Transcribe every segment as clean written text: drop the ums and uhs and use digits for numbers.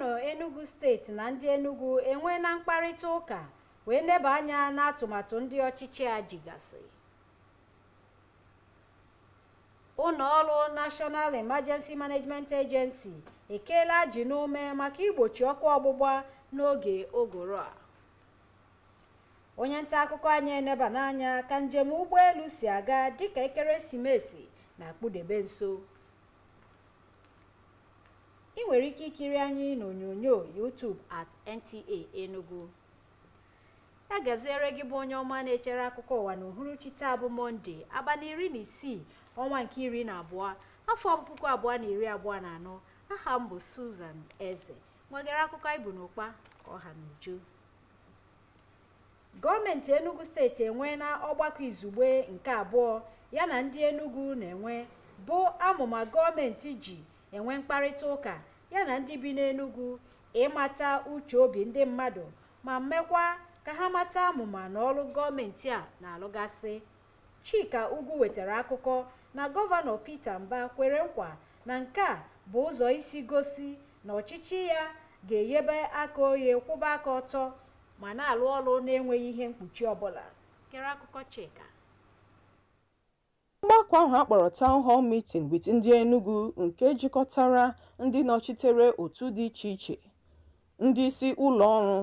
Gọvanọ Enugu steeti na ndị Enugu enweela mkparịta ụka wee leba anya n'atụmatụ ndị ọchịchị a jigasị. Ụlọọrụ National Emergency Management Agency ekeela ji n'ume maka igbochi ọkụ ọgbụgba n'oge ụgụrụ a. Onye nta akụkọ anyị eneba n'anya ka njem ụgbọelu si aga dịka ekeresimesi na-akpụdebe nso. Ị nwere ike ikiri anyị n'onyonyo YouTube @Nta Enugu. Ya gaziere gị bụ onye ọma na-echere akụkọ ụwa n'uhuruchi taa bụ Mọnde, abalị 16 ọnwa nke 12 afọ 2024. Aha m bụ Susan Eze. Nwegara akụkọ ibu n'ụkpa ka ọha n'uju. Gọọmenti Enugu steeti enweela ọgbakọ izugbe nke abụọ ya na ndị Enugu na-enwe bụ amụma gọọmenti ji enwe mkparịta ụka ya na ndị bi n'Enugu ịmata uche obi ndị mmadụ ma mmekwa ka ha mata amụma na ọrụ gọọmenti a na-alụgasị. Chika Ugwu wetara akụkọ na Gọvanọ Peter Mba kwere nkwa na nke a bụ ụzọ isi gosi na ọchịchị ya ga-enyebe aka oye kwụba aka ọtọ ma na-alụ ọrụ na-enweghị ihe mkpuchi ọbụla. Kere akụkọ Chika. Mgbakọ ahụ akpọrọ Town Hall Meeting with ndị Enugu nke jikọtara ndị nọchitere otu dị iche iche, ndị isi ụlọ ọrụ,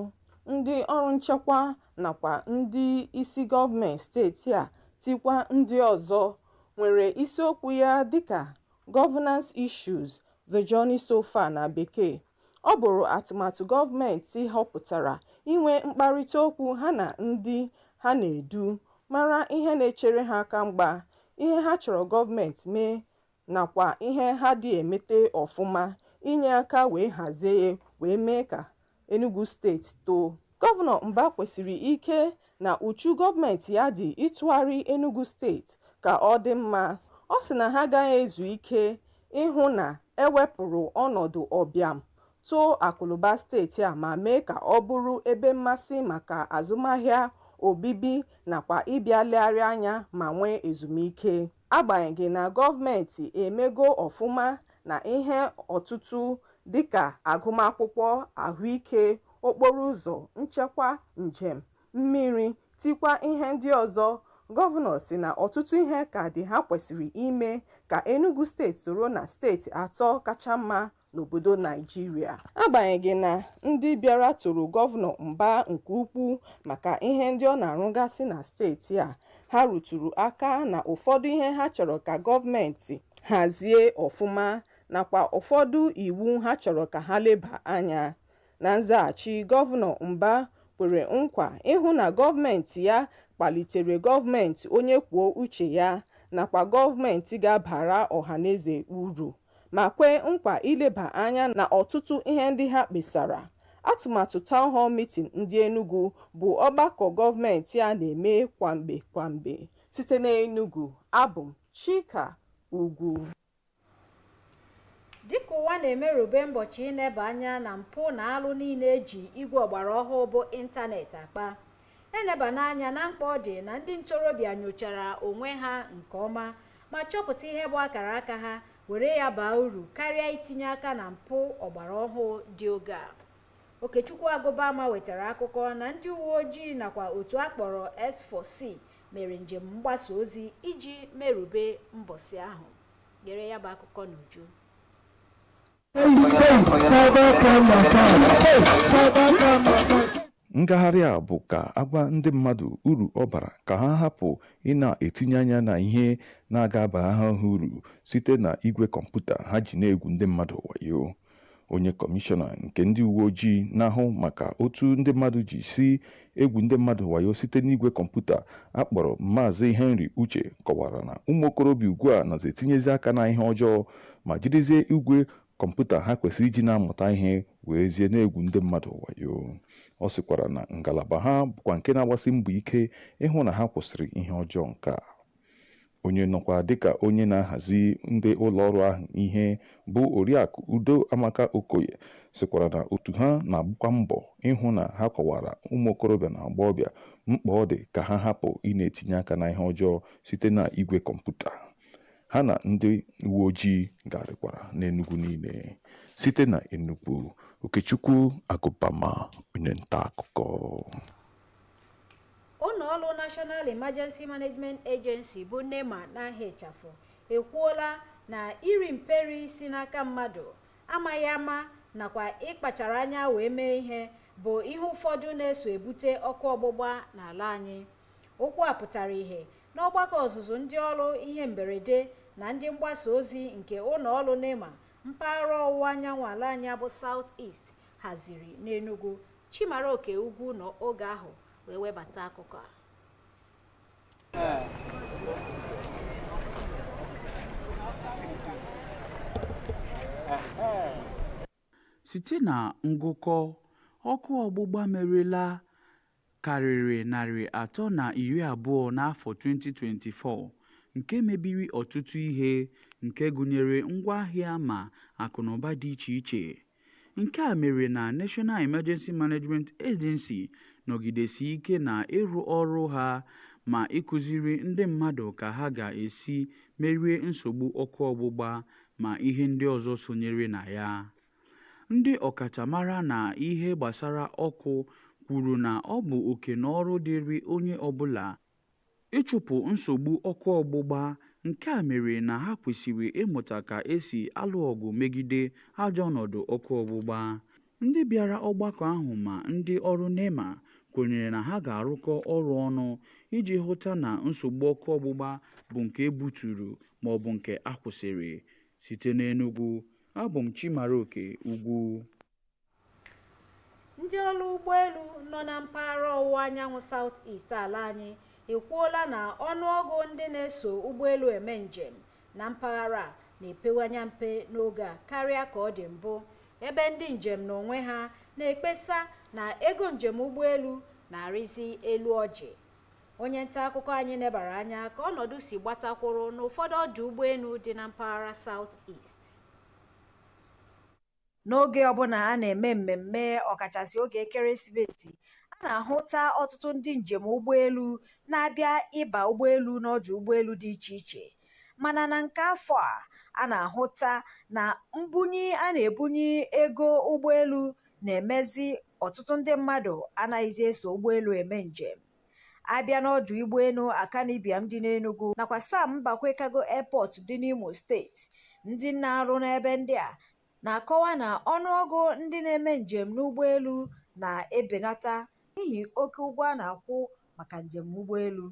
ndị ọrụ nchekwa nakwa ndị isi gọọmenti steeti a tikwa ndị ọzọ, nwere isiokwu ya dịka Governance Issues, The Journey So Far na Bekee. Ọ bụrụ atụmatụ gọọmenti họpụtara inwe mkparịta okwu ha na ndị ha na-edu, mara ihe na-echere ha aka mgba, ihe ha chọrọ gọọmenti mee nakwa ihe ha dị emete ọfụma, inye aka wee hazie wee mee ka Enugu steeti too. Gọvanọ Mba kwesịrị ike na uchu gọọmenti ya dị ịtụgharị Enugu steeti ka ọ dị mma. Ọ sị na ha agaghị ezu ike ịhụ na ewepụrụ ọnọdụ ọbịam too akụlụba steeti a ma mee ka ọ bụrụ ebe mmasị maka azụmahịa, obibi nakwa ịbịa legharị anya ma nwee ezumike. Agbanyeghị na gọọmenti emego ọfụma na ihe ọtụtụ dịka agụmakwụkwọ, ahụike, okporo ụzọ, nchekwa, njem, mmiri, tikwa ihe ndị ọzọ, gọvanọ si na ọtụtụ ihe ka dị ha kwesịrị ime ka Enugu steeti soro na steeti atọ kacha mma n'obodo Naịjirịa. Agbanyeghị na ndị bịara toro gọvanọ Mba nke ukwuu maka ihe ndị ọ na-arụgasị na steeti a, ha rụtụrụ aka na ụfọdụ ihe ha chọrọ ka gọọmenti hazie ọfụma nakwa ụfọdụ iwu ha chọrọ ka ha leba anya. Na nzaghachi, gọvanọ Mba kwere nkwa ịhụ na gọọmenti ya kpalitere gọọmenti onye kwuo uche ya nakwa gọọmenti ga-abara ọhaneze uru, ma kwee nkwa ileba anya na ọtụtụ ihe ndị ha kpesara. Atụmatụ Town Hall Meeting ndị Enugu bụ ọgbakọ gọọmenti a na-eme kwamgbe. Site n'Enugu, abụ m Chika Ugwu. Dịka ụwa na-emerube mbọchị ịneba anya na mpụ na alụ niile eji igwe ọgbara ọhụụ bụ ịntanetị akpa, eneba n'anya na mkpa ọ dị na ndị ntorobịa nyochara onwe ha nke ọma ma chọpụta ihe bụ akara aka ha were ya baa uru karịa itinye aka na mpụ ọgbara ọhụụ dị oge a. Okechukwu Agụbama wetara akụkọ na ndị uwe ojii nakwa otu akpọrọ S4C mere njem mgbasa ozi iji merube mbọsị ahụ. Gere ya bụ akụkọ n'uju. Ngagharị a bụ ka agwa ndị mmadụ uru ọ bara ka ha hapụ ị na-etinye anya na ihe na-aga ha uru site na igwe kọmputa ha ji na-egwu ndị mmadụ wayo. Onye kọmishọna nke ndị uwe ojii na-ahụ maka otu ndị mmadụ ji si egwu ndị mmadụ wayo site n'igwe kọmputa akpọrọ Maazị Henry Uche kọwara na ụmụ okorobịa ugbu a nazi etinyezi aka na ihe ọjọọ ma jirizie igwe kọmputa ha kwesịrị iji na-amụta ihe werezie na-egwu ndị mmadụ wayo. Ọ sịkwara na ngalaba ha bụkwa nke na-agbasi mbọ ike ịhụ na ha kwụsịrị ihe ọjọọ nke a. Onye nọkwa dịka onye na-ahazi ndị ụlọọrụ ahụ ihe bụ Oriakụ Udo Amaka Okoye sịkwara na otu ha na-agbakwa mbọ ịhụ na ha kọwara ụmụ okorobịa na agbọghọbịa mkpa ọ dị ka ha hapụ ị na-etinye aka na ihe ọjọọ site na igwe kọmputa. Ha na ndị uwe ojii garịkwara n'Enugu niile. Site na Enugu, Okechukwu Agụbama, onye nta akụkọ. Ụlọọrụ National Emergency Management Agency bụ NEMA n'aha ịchafụ ekwuola na iri mperi si n'aka mmadụ amaghị ama nakwa ịkpachara anya wee mee ihe bụ ihe ụfọdụ na-eso ebute ọkụ ọgbụgba n'ala anyị. Okwu a pụtara ihe n'ọgbakọ ọzụzụ ndị ọrụ ihe mberede na ndị mgbasa ozi nke ụlọọrụ NEMA mpaghara ọwụwa anyanwụ ala anyị bụ South East haziri n'Enugu. Chimaroke Ugwu n'oge ahụ wee webata akụkọ a. Site na ngụkọ, ọkụ ọgbụgba merela karịrị 320 n'afọ 2024 nke mebiri ọtụtụ ihe nke gụnyere ngwaahịa ma akụnụba dị iche iche. Nke a mere na National Emergency Management Agency nọgidesi ike na ịrụ ọrụ ha ma ịkụziri ndị mmadụ ka ha ga-esi merie nsogbu ọkụ ọgbụgba ma ihe ndị ọzọ sonyere na ya. Ndị ọkachamara na ihe gbasara ọkụ kwuru na ọ bụ oke na ọrụ dịrị onye ọbụla ịchụpụ nsogbu ọkụ ọgbụgba. Nke a mere na ha kwesịrị ịmụta ka esi alụ ọgụ megide ajọ ọnọdụ ọkụ ọgbụgba. Ndị bịara ọgbakọ ahụ ma ndị ọrụ NEMA kwenyere na ha ga-arụkọ ọrụ ọnụ iji hụta na nsogbu ọkụ ọgbụgba bụ nke ebuturu ma ọ bụ nke akwụsịrị. Site n'Enugu, abụ m Chimaroke Ugwu. Ndị ọrụ ụgbọelu nọ na mpaghara ọwụwa anyanwụ South East ala anyị ekwuola na ọnụọgụ ndị na-eso ụgbọelu eme njem na mpaghara a na-epewanye mpe n'oge a karịa ka ọ dị mbụ, ebe ndị njem n'onwe ha na-ekpesa na ego njem ụgbọelu na-arịzi elu ọjị. Onye nta akụkọ anyị nebara anya ka ọnọdụ si gbatakwụrụ n'ụfọdụ ọdụ ụgbọelu dị na mpaghara South East. N'oge ọbụla a na-eme mmemme ọkachasị oge ekeresimesi, a na-ahụta ọtụtụ ndị njem ụgbọelu na-abịa ịba ụgbọelu n'ọdụ ụgbọelu dị iche iche, mana na nke afọ a na-ahụta na mbunye a na-ebunye ego ụgbọelu na-emezi ọtụtụ ndị mmadụ anaghịzi eso ụgbọelu eme njem. Abịa n'ọdụ ụgbọelu Akanibiam dị n'Enugu nakwa Sam Mbakwe Cargo Airport dị n'Imo steeti, ndị na-arụ n'ebe ndị a na-akọwa na ọnụọgụ ndị na-eme njem n'ụgbọelu na-ebenata n'ihi oke ụgwọ a na-akwụ maka njem ụgbọelu.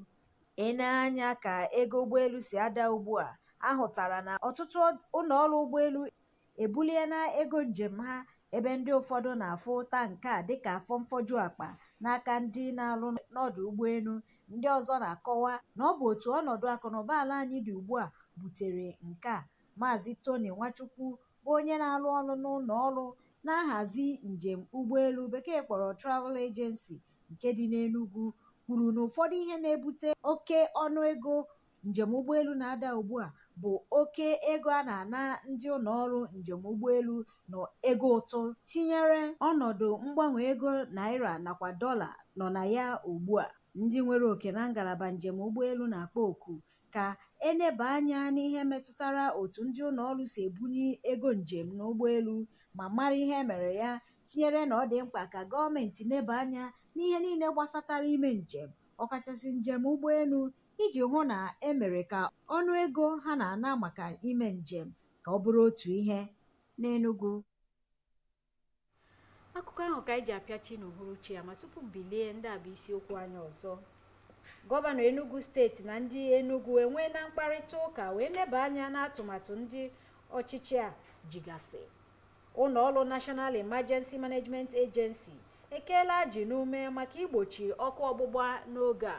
Anya ka ego ụgbọelu si ada ugbu a, ahụtara na ọtụtụ ụlọọrụ ụgbọelu ebuliela ego njem ha, ebe ndị ụfọdụ na-afụ ụta nke a dịka afọ mfọju akpa n'aka ndị na-arụ n'ọdụ ụgbọelu. Ndị ọzọ na-akọwa na ọ bụ otu ọnọdụ akụnụba ala anyị dị ugbu a butere nke a. Maazị Tony Nwachukwu bụ onye na-arụ ọrụ n'ụlọ ọrụ na-ahazi njem ụgbọelu bekee kpọrọ Travel Agency nke dị n'Enugu kwuru na ụfọdụ ihe na-ebute oke ọnụego njem ụgbọelu na-ada ugbu a bụ oke ego a na-ana ndị ụlọ ọrụ njem ụgbọelu na ego ụtụ, tinyere ọnọdụ mgbanwe ego naira nakwa dọla nọ na ya ugbu a. Ndị nwere oke na ngalaba njem ụgbọelu na-akpọ oku ka eneba anya n'ihe metụtara otu ndị ụlọ ọrụ si ebunye ego njem n'ụgbọelu ma mara ihe mere ya, tinyere na ọ dị mkpa ka gọọmenti neba anya n'ihe niile gbasatara ime njem ọkachasị njem ụgbọelu iji hụ na emere ka ọnụ ego ha na-ana maka ime njem ka ọ bụrụ otu ihe. N'Enugu, akụkọ ahụ ka anyị ji apịachi n'uhuruchi ya, ma tupu mbilie ndị a bụ isiokwu anyị ọzọ. Gọvanọ Enugu steeti na ndị Enugu enweela mkparịta ụka wee neba anya n'atụmatụ ndị ọchịchị a jigasị. Ụlọọrụ National Emergency Management Agency ekeela ji n'ume maka igbochi ọkụ ọgbụgba n'oge a.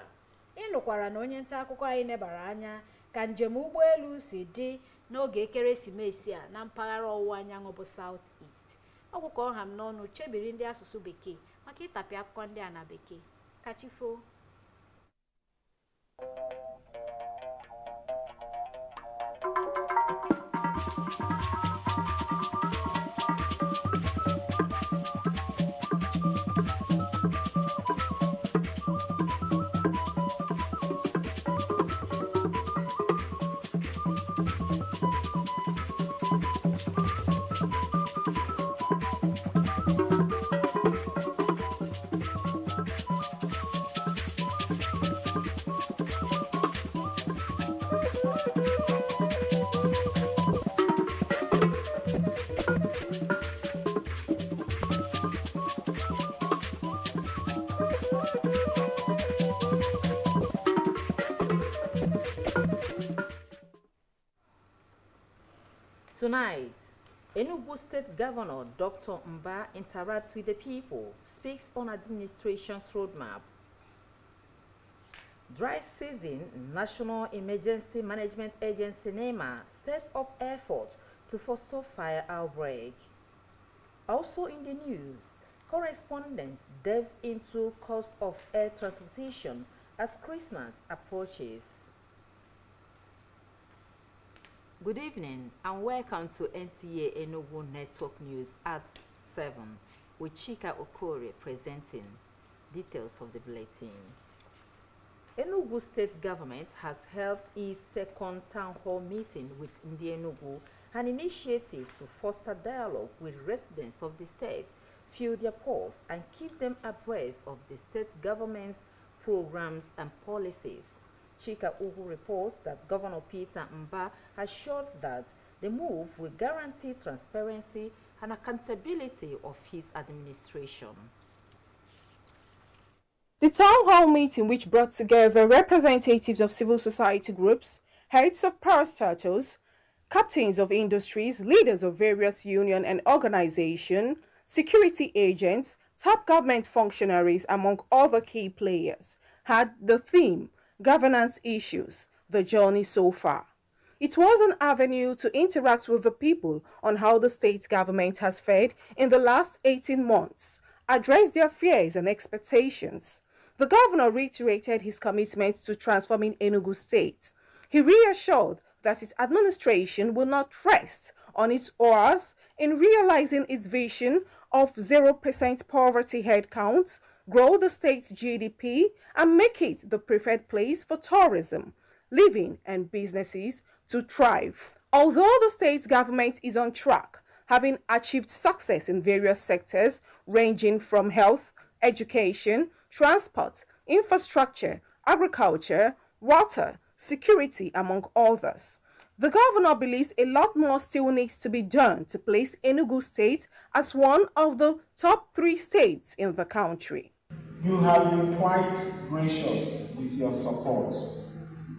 Ịnụkwara na onye nta akụkọ anyị nebara anya ka njem ụgbọelu si dị n'oge ekeresimesi a na mpaghara ọwụwa anyanwụ bụ South East. Ọgwụkọ ọha m n'ọnụ chebiri ndị asụsụ bekee maka ịtapị akụkọ ndị a na bekee. Kachifo. Tonight, Enugu State Governor Dr. Nta interacts with the people, speaks on administration's roadmap. Dry season, National Emergency Management Agency NEMA steps up effort to foster fire outbreak. Also in the news, correspondent delves into cost of air transportation as Christmas approaches. Good evening and welcome to Nta Enugu Network News at 7 with Chika Okore presenting details of the bulletin. Enugu State Government has held its second town hall meeting with Nta Enugu, an initiative to foster dialogue with residents of the state, fill their pulse and keep them abreast of the state government's programs and policies. Chika Ugu reports that Governor Peter Mba assured that the move will guarantee transparency and accountability of his administration. The town hall meeting, which brought together representatives of civil society groups, heads of parastatals, captains of industries, leaders of various union and organization, security agents, top government functionaries, among other key players, had the theme Governance Issues, the Journey So Far. It was an avenue to interact with the people on how the state government has fared in the last 18 months, address their fears and expectations. The governor reiterated his commitment to transforming Enugu State. He reassured that his administration will not rest on its oars in realizing its vision of 0% poverty headcount, grow the state's GDP, and make it the preferred place for tourism, living, and businesses to thrive. Although the state government is on track, having achieved success in various sectors ranging from health, education, transport, infrastructure, agriculture, water, security, among others, the governor believes a lot more still needs to be done to place Enugu State as one of the top 3 states in the country. You have been quite gracious with your support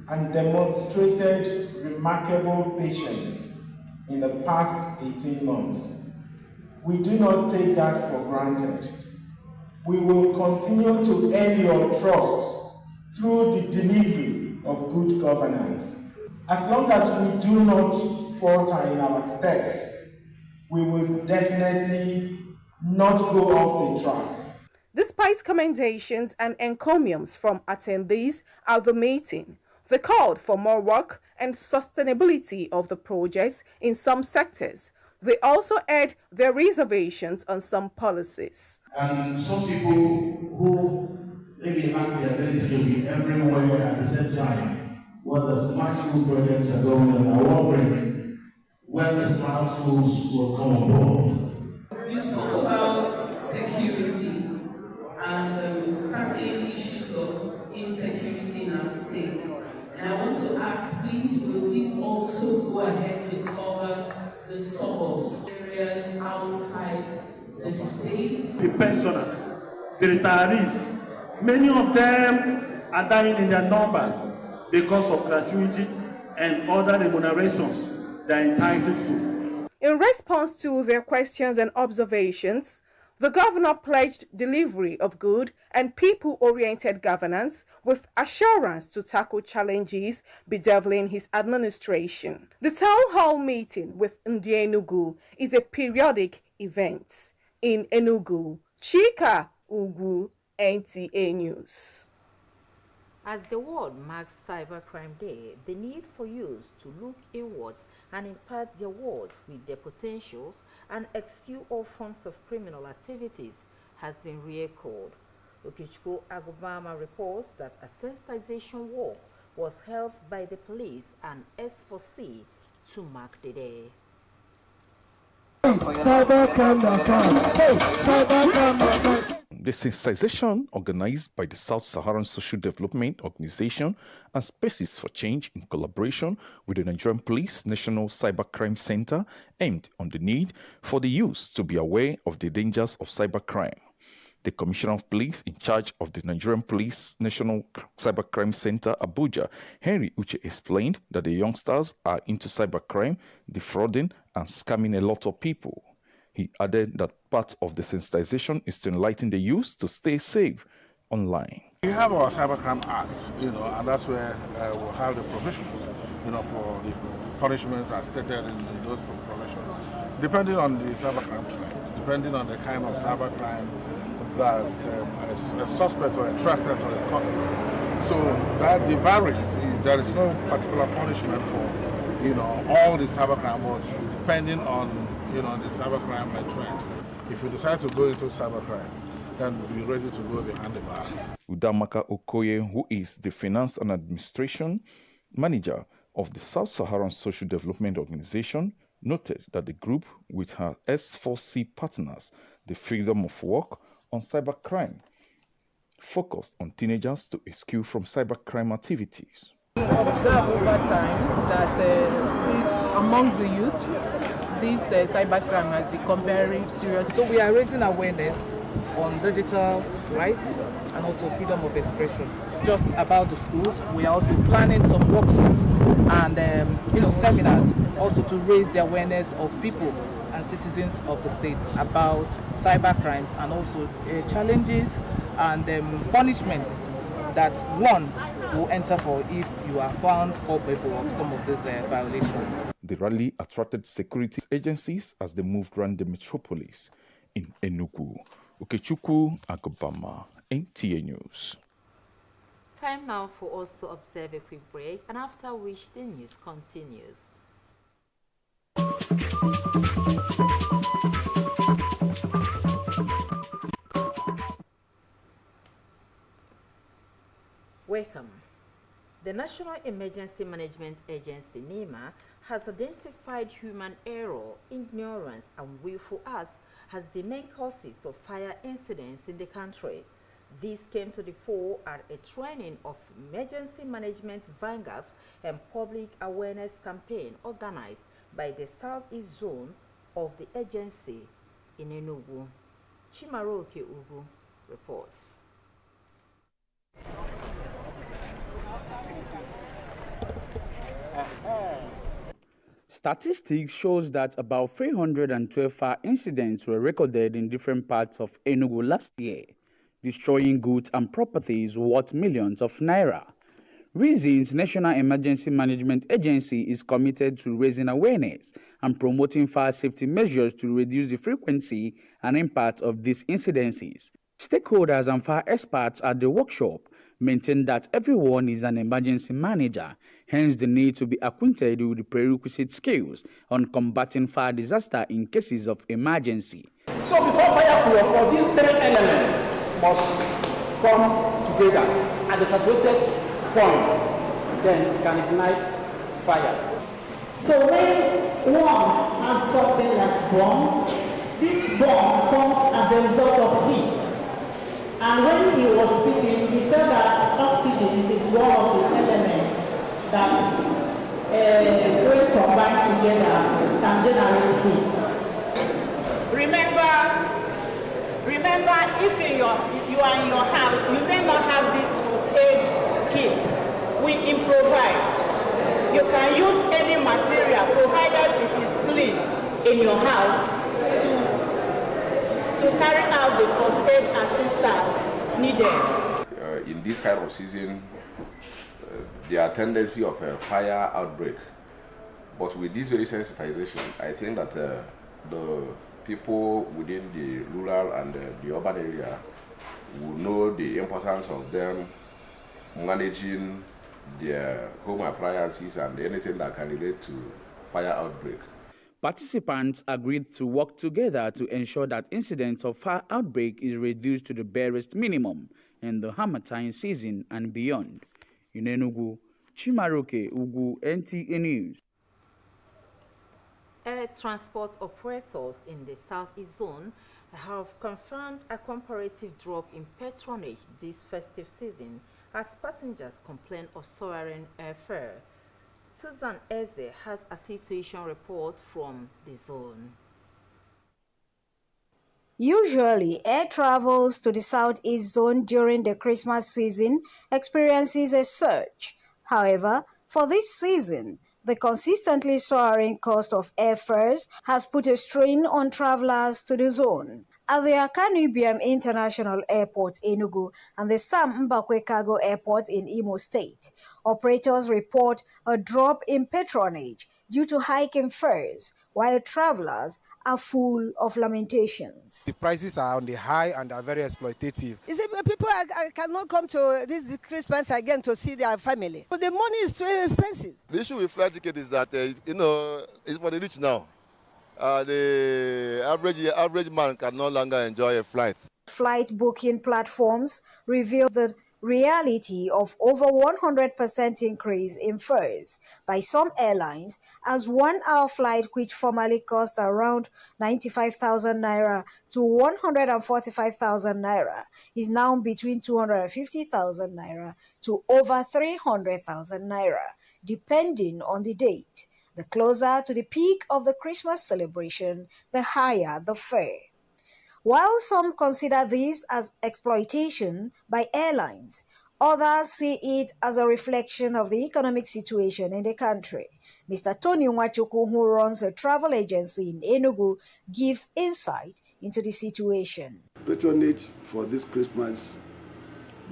and demonstrated remarkable patience in the past 18 months. We do not take that for granted. We will continue to earn your trust through the delivery of good governance. As long as we do not falter in our steps, we will definitely not go off the track. Despite commendations and encomiums from attendees at the meeting, they called for more work and sustainability of the projects in some sectors. They also aired their reservations on some policies. And some people who maybe have the ability to be everywhere at the same time, when the smart school projects are going on, are wondering when the smart schools will come on board. You spoke about security and tackling issues of insecurity in our state. And I want to ask, please, will this also go ahead to cover the suburbs, areas outside the state? The pensioners, the retirees, many of them are dying in their numbers because of gratuity and other remunerations they are entitled to. In response to their questions and observations, the governor pledged delivery of good and people-oriented governance with assurance to tackle challenges bedeviling his administration. The town hall meeting with Nta Enugu is a periodic event. In Enugu, Chika Ugu, NTA News. As the world marks Cybercrime Day, the need for youth to look inwards and impart their world with their potentials and eschew all forms of criminal activities has been re-echoed. Okichukwu Agubama reports that a sensitization walk was held by the police and S4C to mark the day. The sensitization, organized by the South Saharan Social Development Organization and Spaces for Change in collaboration with the Nigerian Police National Cybercrime Center, aimed on the need for the youth to be aware of the dangers of cybercrime. The Commissioner of Police in charge of the Nigerian Police National Cybercrime Center, Abuja, Henry Uche, explained that the youngsters are into cybercrime, defrauding, and scamming a lot of people. He added that part of the sensitization is to enlighten the youth to stay safe online. We have our cybercrime acts, and that's where we'll have the provisions, for the punishments as stated in those provisions, depending on the cybercrime trend, depending on the kind of cybercrime that a suspect or a threat or a caught. So that it varies. There is no particular punishment for all the cybercrime, but depending on the cybercrime trend. If you decide to go into cybercrime, then be ready to go behind the bars. Udamaka Okoye, who is the Finance and Administration Manager of the Sub-Saharan Social Development Organization, noted that the group, with her S4C partners, the Freedom of Work on Cybercrime, focused on teenagers to escape from cybercrime activities. We observe over time that among the youth, this cybercrime has become very serious. So we are raising awareness on digital rights and also freedom of expression. Just about the schools, we are also planning some workshops and seminars also to raise the awareness of people and citizens of the state about cybercrimes and also challenges and punishment that one will enter for if you are found culpable of some of these violations. The rally attracted security agencies as they moved around the metropolis in Enugu. Okechukwu Agobama, Nta News. Time now for us to observe a quick break, and after which the news continues. Welcome. The National Emergency Management Agency, NEMA, has identified human error, ignorance, and willful acts as the main causes of fire incidents in the country. This came to the fore at a training of emergency management vanguards and public awareness campaign organized by the Southeast Zone of the agency in Enugu. Chimaroke Ugu reports. Statistics shows that about 312 fire incidents were recorded in different parts of Enugu last year, destroying goods and properties worth millions of naira. Reasons National Emergency Management Agency is committed to raising awareness and promoting fire safety measures to reduce the frequency and impact of these incidences. Stakeholders and fire experts at the workshop maintain that everyone is an emergency manager, hence the need to be acquainted with the prerequisite skills on combating fire disaster in cases of emergency. So before fire will occur, these three elements must come together at the saturated point, then can ignite fire. So when one has something like bomb, this bomb comes as a result of heat. And when he was speaking, he said that oxygen is one of the elements that, when combined together, can generate heat. Remember, if you are in your house, you may not have this first aid kit. We improvise. You can use any material, provided it is clean in your house, to carry out the first aid assistance needed. In this kind of season, there are tendency of a fire outbreak. But with this very sensitization, I think that the people within the rural and the urban area will know the importance of them managing their home appliances and anything that can relate to fire outbreak. Participants agreed to work together to ensure that incidents of fire outbreak is reduced to the barest minimum in the Harmattan season and beyond. In Enugu, Chimaroke Ugu, Nta News. Air transport operators in the Southeast Zone have confirmed a comparative drop in patronage this festive season as passengers complain of soaring airfare. Susan Eze has a situation report from the zone. Usually, air travels to the Southeast Zone during the Christmas season experiences a surge. However, for this season, The consistently soaring cost of airfares has put a strain on travelers to the zone. At the Akanu Ibiam International Airport, Enugu, and the Sam Mbakwe Cargo Airport in Imo State, operators report a drop in patronage due to hike in fares, while travelers are full of lamentations. The prices are on the high and are very exploitative. Is it people cannot come to this Christmas again to see their family? The money is too expensive. The issue with flight ticket is that, it's for the rich now. The average man can no longer enjoy a flight. Flight booking platforms reveal the reality of over 100% increase in fares by some airlines, as 1 hour flight which formerly cost around 95,000 naira to 145,000 naira is now between 250,000 naira to over 300,000 naira, depending on the date. The closer to the peak of the Christmas celebration, the higher the fare. While some consider this as exploitation by airlines, others see it as a reflection of the economic situation in the country. Mr. Tony Nwachukwu, who runs a travel agency in Enugu, gives insight into the situation. Patronage for this Christmas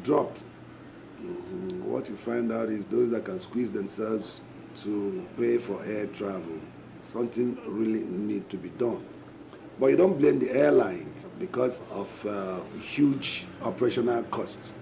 dropped. What you find out is those that can squeeze themselves to pay for air travel. Something really needs to be done. But you don't blame the airlines because of huge operational costs.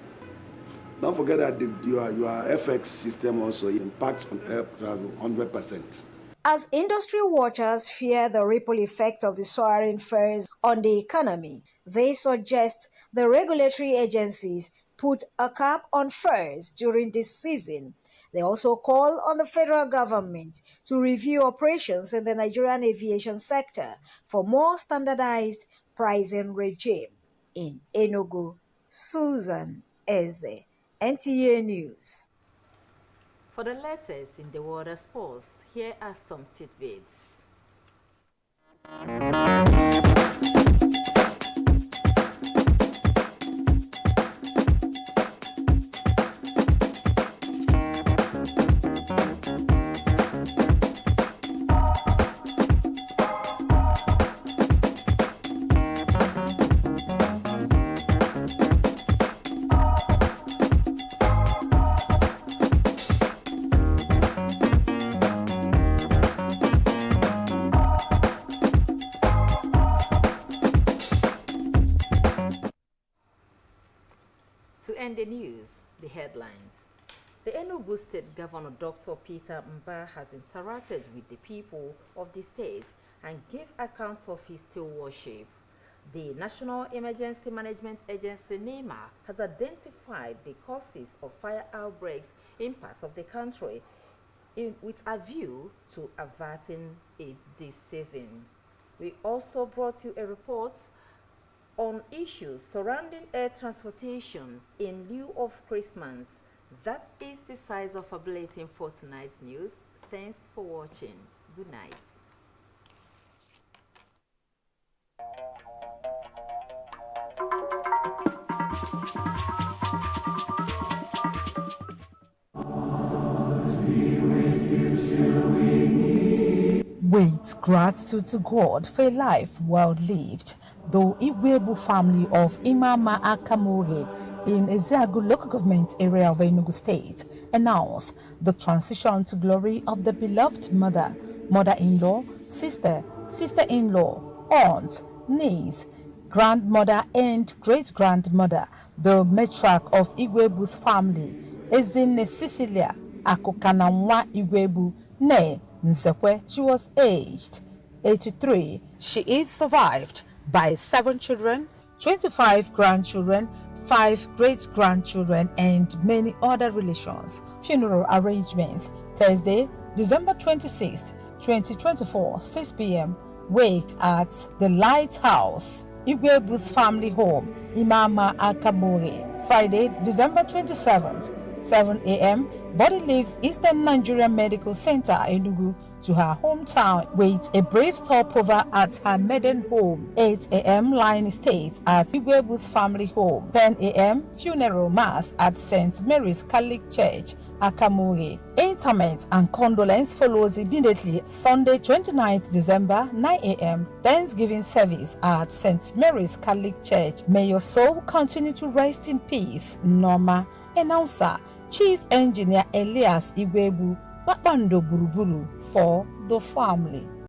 Don't forget that your FX system also impacts on air travel 100%. As industry watchers fear the ripple effect of the soaring fares on the economy, they suggest the regulatory agencies put a cap on fares during this season. They also call on the federal government to review operations in the Nigerian aviation sector for more standardized pricing regime. In Enugu, Susan Eze, NTA News. For the latest in the world of sports, here are some tidbits. To end the news, the headlines. The Enugu State Governor Dr. Peter Mba has interacted with the people of the state and gave accounts of his stewardship. The National Emergency Management Agency NEMA has identified the causes of fire outbreaks in parts of the country with a view to averting it this season. We also brought you a report on issues surrounding air transportations in lieu of Christmas. That is the size of our bulletin for tonight's news. Thanks for watching. Good night. With gratitude to God for a life well lived, the Igwebu family of Imama Akamori in Ezeagu local government area of Enugu State announced the transition to glory of the beloved mother, mother-in-law, sister, sister-in-law, aunt, niece, grandmother and great-grandmother, the matriarch of Igwebu's family, Ezinne Cecilia Akokanamwa Igwebu, née Nzekwe. She was aged 83. She is survived by 7 children, 25 grandchildren, 5 great-grandchildren, and many other relations. Funeral arrangements Thursday, December 26, 2024, 6 p.m. Wake at the Lighthouse, Igwebu's family home, Imama Akamori. Friday, December 27th, 7 a.m. Body leaves Eastern Nigeria Medical Center, Enugu, to her hometown with a brief stopover at her maiden home. 8 a.m. lying in state at Igwebu's family home. 10 a.m. funeral mass at St. Mary's Catholic Church, Akamuri. Interment and condolence follows immediately Sunday 29th December 9 a.m. Thanksgiving service at St. Mary's Catholic Church. May your soul continue to rest in peace. Norma, announcer, Chief Engineer Elias Igwebu, Babando Buruburu for the family.